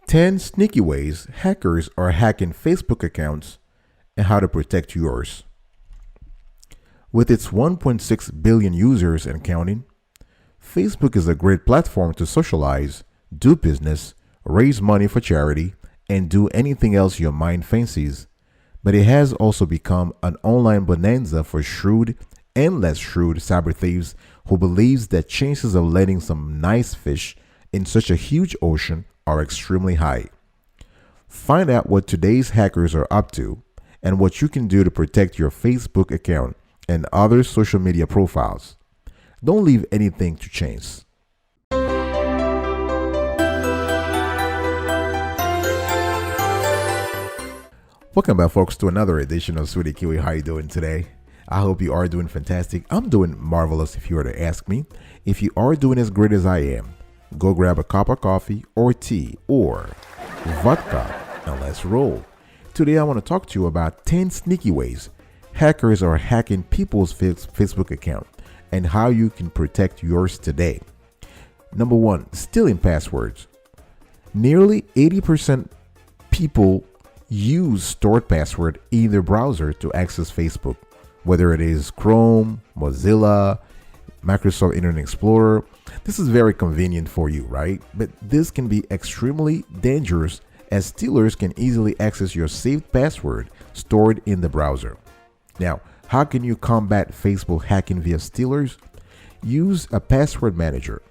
10 sneaky ways hackers are hacking Facebook accounts and how to protect yours. With its 1.6 billion users and counting, Facebook is a great platform to socialize, do business, raise money for charity, and do anything else your mind fancies. But it has also become an online bonanza for shrewd and less shrewd cyber thieves who believes that chances of letting some nice fish in such a huge ocean are extremely high. Find out what today's hackers are up to and what you can do to protect your Facebook account and other social media profiles. Don't leave anything to chance. Welcome back, folks, to another edition of Sweetie Kiwi. How you doing today? I hope you are doing fantastic. I'm doing marvelous if you were to ask me. If you are doing as great as I am, go grab a cup of coffee or tea or vodka and let's roll. Today I want to talk to you about 10 sneaky ways hackers are hacking people's Facebook account and how you can protect yours today. Number 1, stealing passwords. Nearly 80% people use stored password in their browser to access Facebook, whether it is Chrome, Mozilla, Microsoft Internet Explorer. This is very convenient for you, right? But this can be extremely dangerous as stealers can easily access your saved password stored in the browser. Now, how can you combat Facebook hacking via stealers? Use a password manager.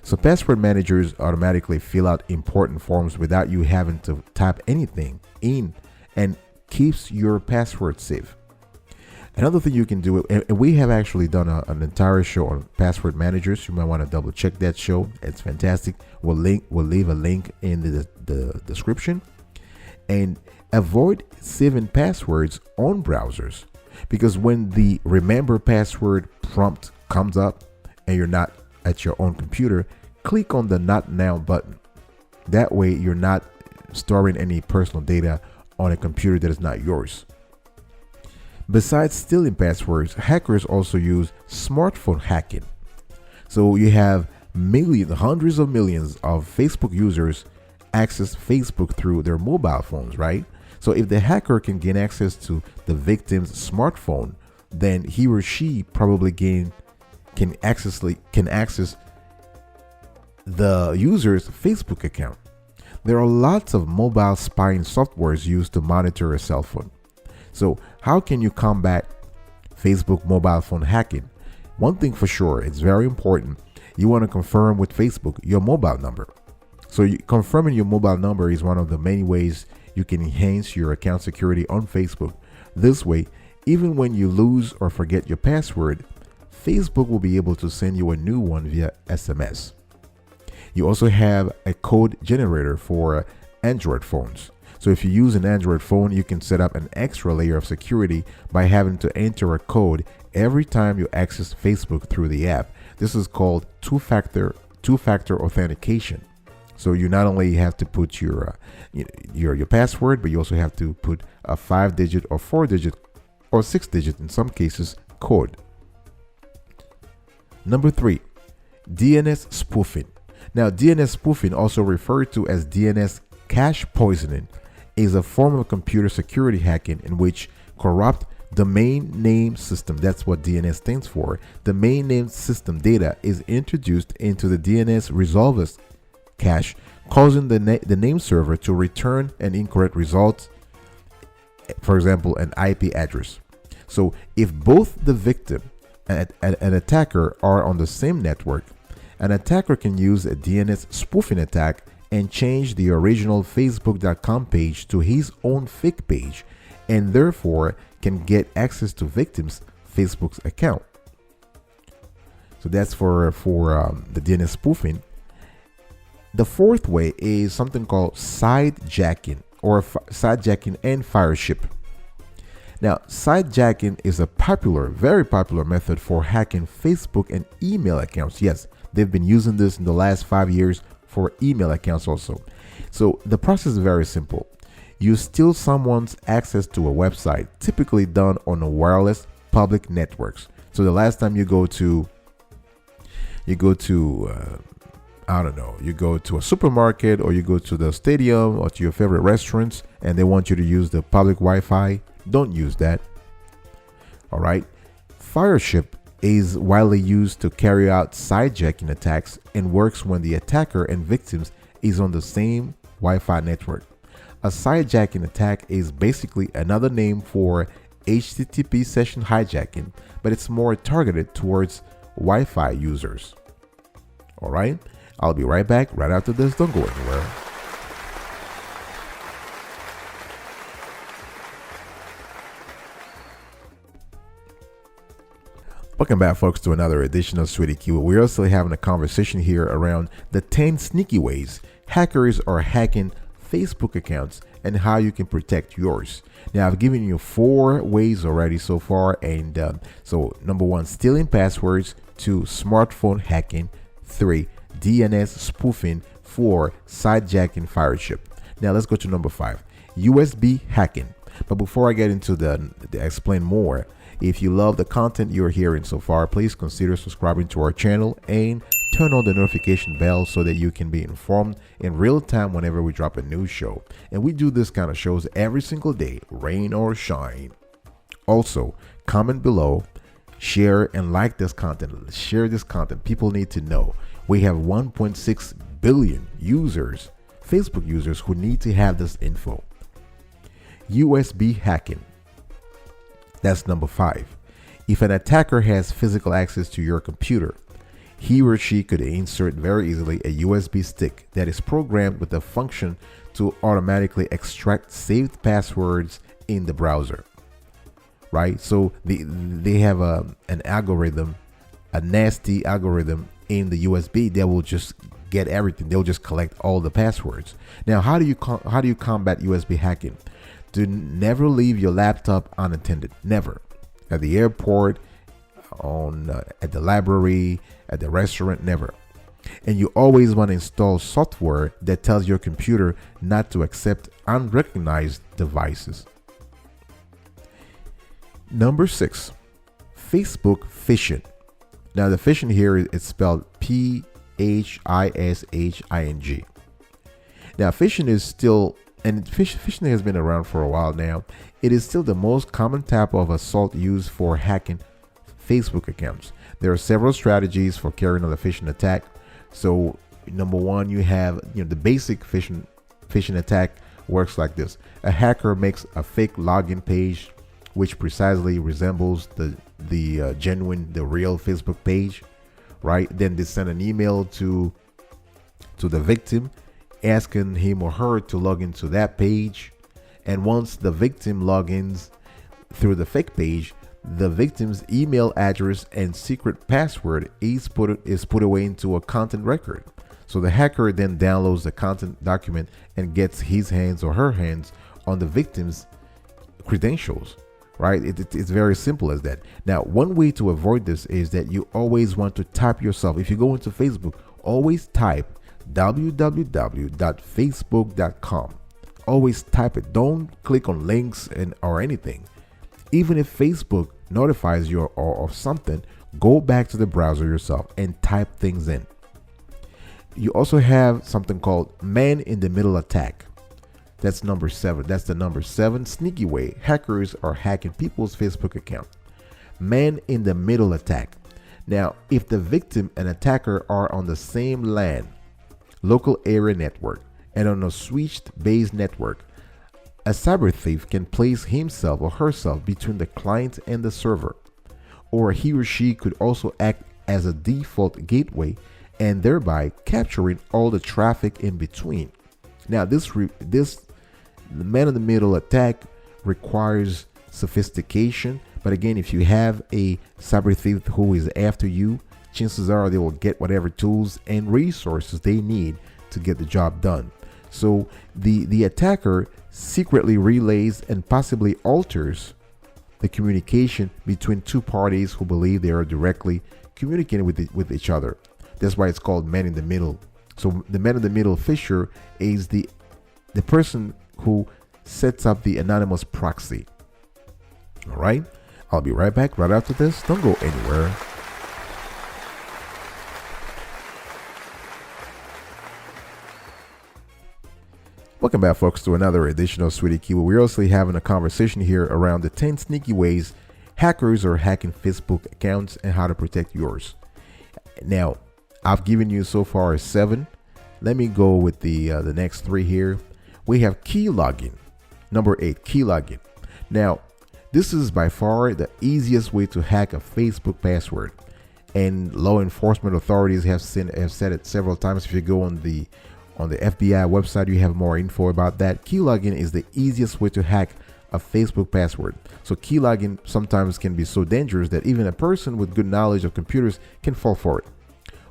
So password managers automatically fill out important forms without you having to type anything in and keeps your password safe. Another thing you can do, and we have actually done an entire show on password managers. You might want to double check that show. It's fantastic. We'll leave a link in the description. And avoid saving passwords on browsers, because when the remember password prompt comes up and you're not at your own computer, click on the not now button. That way you're not storing any personal data on a computer that is not yours. Besides stealing passwords, hackers also use smartphone hacking. So you have hundreds of millions of Facebook users access Facebook through their mobile phones, right? So if the hacker can gain access to the victim's smartphone, then he or she probably can access the user's Facebook account. There are lots of mobile spying softwares used to monitor a cell phone. So how can you combat Facebook mobile phone hacking? One thing for sure, it's very important. You want to confirm with Facebook your mobile number. So confirming your mobile number is one of the many ways you can enhance your account security on Facebook. This way, even when you lose or forget your password, Facebook will be able to send you a new one via SMS. You also have a code generator for Android phones. So if you use an Android phone, you can set up an extra layer of security by having to enter a code every time you access Facebook through the app. This is called two-factor authentication. So you not only have to put your password, but you also have to put a 5-digit or 4-digit or 6-digit in some cases code. Number 3, DNS spoofing. Now, DNS spoofing, also referred to as DNS cache poisoning, is a form of computer security hacking in which corrupt domain name system, that's what DNS stands for, domain name system data is introduced into the DNS resolver cache, causing the name server to return an incorrect result, for example, an IP address. So if both the victim and an attacker are on the same network, an attacker can use a DNS spoofing attack and change the original facebook.com page to his own fake page, and therefore can get access to victims' Facebook's account. So that's for the DNS spoofing. The fourth way is something called sidejacking and fireship. Now, sidejacking is a very popular method for hacking Facebook and email accounts. Yes, they've been using this in the last 5 years for email accounts also. So the process is very simple. You steal someone's access to a website, typically done on a wireless public networks. So the last time you go to I don't know, you go to a supermarket or you go to the stadium or to your favorite restaurants and they want you to use the public Wi-Fi, don't use that. All right. Fireship is widely used to carry out sidejacking attacks and works when the attacker and victims is on the same Wi-Fi network. A sidejacking attack is basically another name for HTTP session hijacking, but it's more targeted towards Wi-Fi users. All right, I'll be right back right after this. Don't go anywhere. Welcome back, folks, to another edition of Sweetie Q. We're also having a conversation here around the 10 sneaky ways hackers are hacking Facebook accounts and how you can protect yours. Now, I've given you 4 ways already so far. And so, number 1, stealing passwords. 2, smartphone hacking. 3, DNS spoofing. 4, sidejacking Fireship. Now, let's go to number 5, USB hacking. But before I get into the explain more, if you love the content you're hearing so far, please consider subscribing to our channel and turn on the notification bell so that you can be informed in real time whenever we drop a new show. And we do this kind of shows every single day, rain or shine. Also, comment below, share and like this content. Share this content. People need to know. We have 1.6 billion users, Facebook users, who need to have this info. USB hacking. That's number 5. If an attacker has physical access to your computer, he or she could insert very easily a USB stick that is programmed with a function to automatically extract saved passwords in the browser. Right? So they have an algorithm, a nasty algorithm in the USB that will just get everything. They'll just collect all the passwords. Now, how do you combat USB hacking? Do never leave your laptop unattended. Never. At the airport, at the library, at the restaurant, never. And you always want to install software that tells your computer not to accept unrecognized devices. Number 6, Facebook phishing. Now, the phishing here is spelled Phishing. Now, phishing is still, and phishing has been around for a while now. It is still the most common type of assault used for hacking Facebook accounts. There are several strategies for carrying out a phishing attack. So, number 1, you have the basic phishing attack works like this. A hacker makes a fake login page which precisely resembles the real Facebook page, right? Then they send an email to the victim asking him or her to log into that page. And once the victim logins through the fake page, the victim's email address and secret password is put away into a content record. So the hacker then downloads the content document and gets his hands or her hands on the victim's credentials, right? It's very simple as that. Now, one way to avoid this is that you always want to type yourself. If you go into Facebook, always type www.facebook.com. Always type it. Don't click on links or anything. Even if Facebook notifies you of something, go back to the browser yourself and type things in. You also have something called man-in-the-middle attack. That's number 7. That's the number 7 sneaky way hackers are hacking people's Facebook account. Man-in-the-middle attack. Now, if the victim and attacker are on the same LAN, local area network, and on a switched-based network, a cyber thief can place himself or herself between the client and the server, or he or she could also act as a default gateway and thereby capturing all the traffic in between. Now, this man-in-the-middle attack requires sophistication, but again, if you have a cyber thief who is after you, chances are they will get whatever tools and resources they need to get the job done. So the attacker secretly relays and possibly alters the communication between two parties who believe they are directly communicating with each other. That's why it's called man in the middle. So the man in the middle phisher is the person who sets up the anonymous proxy. All right, I'll be right back right after this. Don't go anywhere. Welcome back, folks, to another edition of Sweetie Kiwi. We're also having a conversation here around the 10 sneaky ways hackers are hacking Facebook accounts and how to protect yours. Now, I've given you so far 7. Let me go with the next 3 here. We have key login. Number 8, key login. Now, this is by far the easiest way to hack a Facebook password. And law enforcement authorities have said it several times. If you go on the FBI website, you have more info about that. Key login is the easiest way to hack a Facebook password. So key login sometimes can be so dangerous that even a person with good knowledge of computers can fall for it.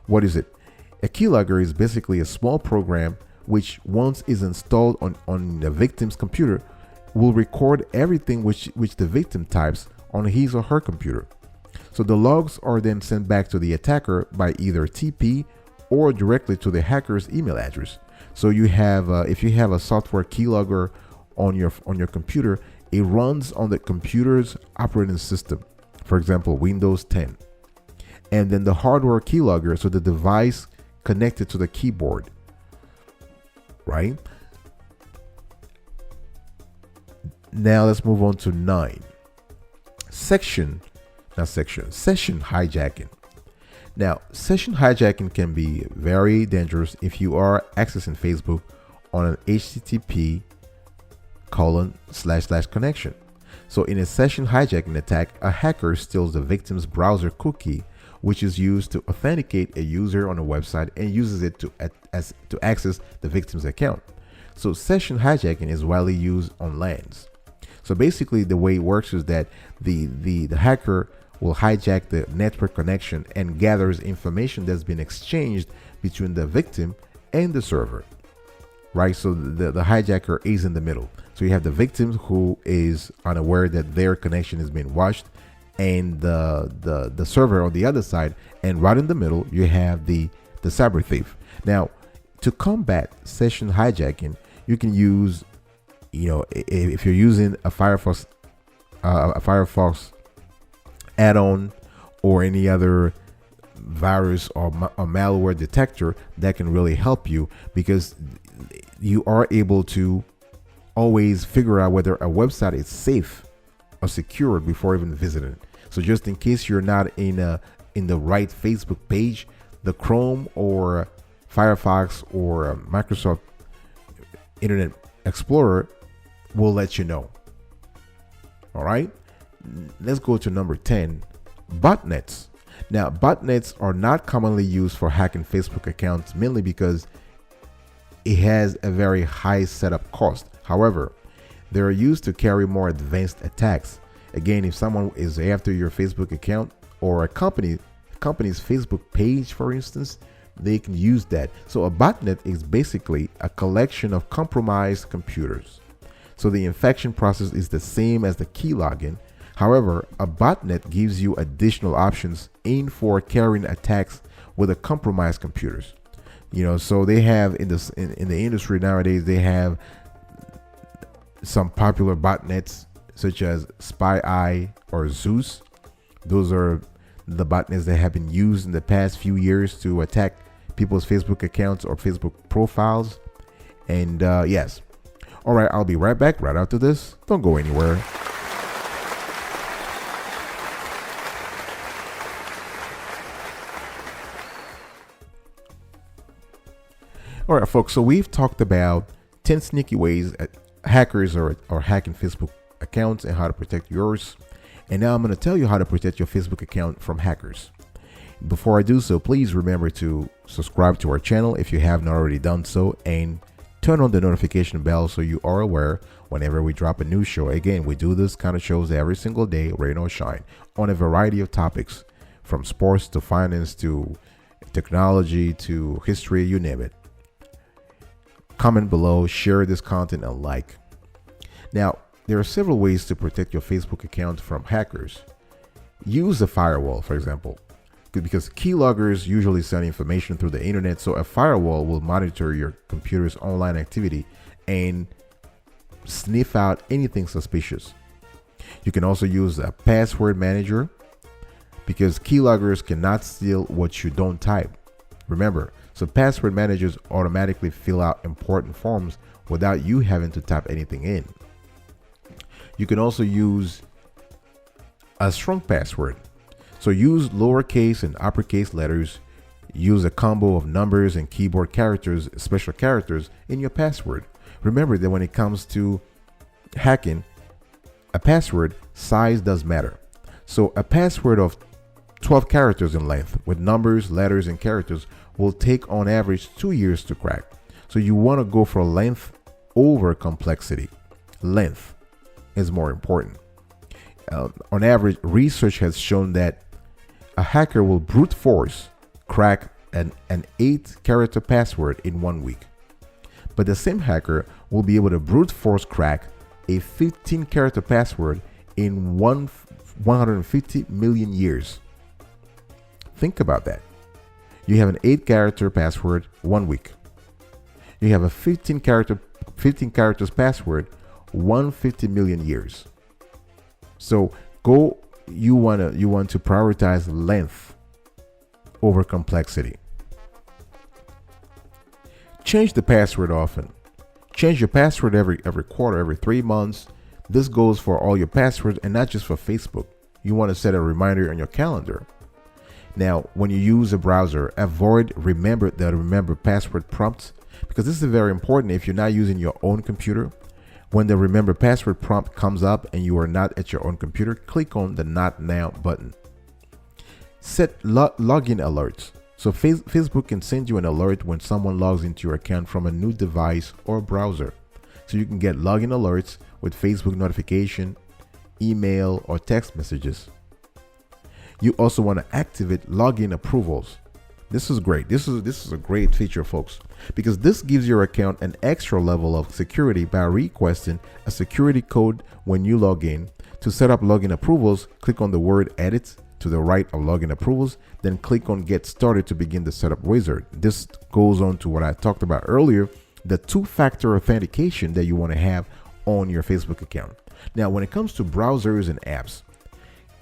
What is it? A keylogger is basically a small program which, once is installed on the victim's computer, will record everything which the victim types on his or her computer. So the logs are then sent back to the attacker by either TP or directly to the hacker's email address. So you have, if you have a software keylogger on your computer, it runs on the computer's operating system, for example, Windows 10. And then the hardware keylogger, so the device connected to the keyboard, right? Now let's move on to 9. Session hijacking. Now, session hijacking can be very dangerous if you are accessing Facebook on an http:// connection. So in a session hijacking attack, a hacker steals the victim's browser cookie, which is used to authenticate a user on a website, and uses it to access the victim's account. So session hijacking is widely used on LANs. So basically the way it works is that the hacker will hijack the network connection and gathers information that's been exchanged between the victim and the server, right? So the hijacker is in the middle. So you have the victim who is unaware that their connection is being watched, and the server on the other side, and right in the middle you have the cyber thief. Now, to combat session hijacking, you can use, if you're using a Firefox add-on or any other virus or malware detector, that can really help you, because you are able to always figure out whether a website is safe or secured before even visiting. So just in case you're not in the right Facebook page, the Chrome or Firefox or Microsoft Internet Explorer will let you know. All right, let's go to number 10, botnets. Now, botnets are not commonly used for hacking Facebook accounts, mainly because it has a very high setup cost. However, they are used to carry more advanced attacks. Again, if someone is after your Facebook account or a company's Facebook page, for instance, they can use that. So a botnet is basically a collection of compromised computers. So the infection process is the same as the key login. However, a botnet gives you additional options aimed for carrying attacks with the compromised computers. So they have in the industry nowadays, they have some popular botnets such as SpyEye or Zeus. Those are the botnets that have been used in the past few years to attack people's Facebook accounts or Facebook profiles. And yes. All right, I'll be right back right after this. Don't go anywhere. All right, folks, so we've talked about 10 sneaky ways hackers are hacking Facebook accounts and how to protect yours. And now I'm going to tell you how to protect your Facebook account from hackers. Before I do so, please remember to subscribe to our channel if you haven't already done so, and turn on the notification bell so you are aware whenever we drop a new show. Again, we do this kind of shows every single day, rain or shine, on a variety of topics, from sports to finance to technology to history, you name it. Comment below, share this content, and like. Now, there are several ways to protect your Facebook account from hackers. Use a firewall, for example, because keyloggers usually send information through the internet, so a firewall will monitor your computer's online activity and sniff out anything suspicious. You can also use a password manager, because keyloggers cannot steal what you don't type. Remember, So password managers automatically fill out important forms without you having to type anything in. You can also use a strong password. So use lowercase and uppercase letters. Use a combo of numbers and keyboard characters, special characters in your password. Remember that when it comes to hacking, a password size does matter. So a password of 12 characters in length with numbers, letters, and characters will take on average 2 years to crack. So you want to go for length over complexity. Length is more important. On average, research has shown that a hacker will brute force crack an 8-character password in 1 week. But the same hacker will be able to brute force crack a 15-character password in 150 million years. Think about that. You have an 8-character password 1 week. You have a 15 characters password 150 million years. So you want to prioritize length over complexity. Change the password often. Change your password every quarter, every 3 months. This goes for all your passwords and not just for Facebook. You want to set a reminder on your calendar. Now, when you use a browser, avoid remember password prompts, because this is very important if you're not using your own computer. When the remember password prompt comes up and you are not at your own computer, click on the Not Now button. Set login alerts. So Facebook can send you an alert when someone logs into your account from a new device or browser. So you can get login alerts with Facebook notification, email, or text messages. You also want to activate login approvals. This is great. This is a great feature, folks, because this gives your account an extra level of security by requesting a security code when you log in. To set up login approvals, click on the word Edit to the right of login approvals, then click on Get Started to begin the setup wizard. This goes on to what I talked about earlier, the 2-factor authentication that you want to have on your Facebook account. Now, when it comes to browsers and apps,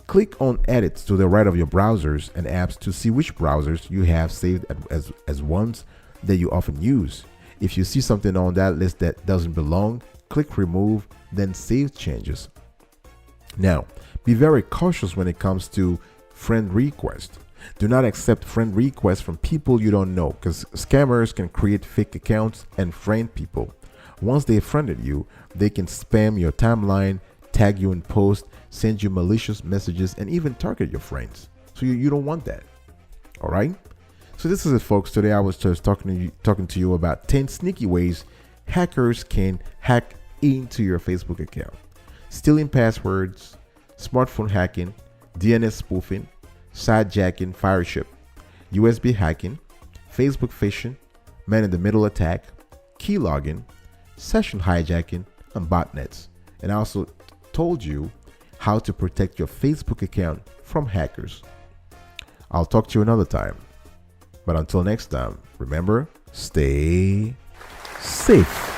click on Edit to the right of your browsers and apps to see which browsers you have saved as ones that you often use. If you see something on that list that doesn't belong, click Remove, then Save Changes. Now, be very cautious when it comes to friend requests. Do not accept friend requests from people you don't know, because scammers can create fake accounts and friend people. Once they friended you, they can spam your timeline, tag you in posts, send you malicious messages, and even target your friends. So you don't want that. All right. So this is it, folks. Today I was just talking to you about 10 sneaky ways hackers can hack into your Facebook account: stealing passwords, smartphone hacking, DNS spoofing, sidejacking, fireship, USB hacking, Facebook phishing, man-in-the-middle attack, keylogging, session hijacking, and botnets. And I also told you how to protect your Facebook account from hackers. I'll talk to you another time. But until next time, remember, stay safe.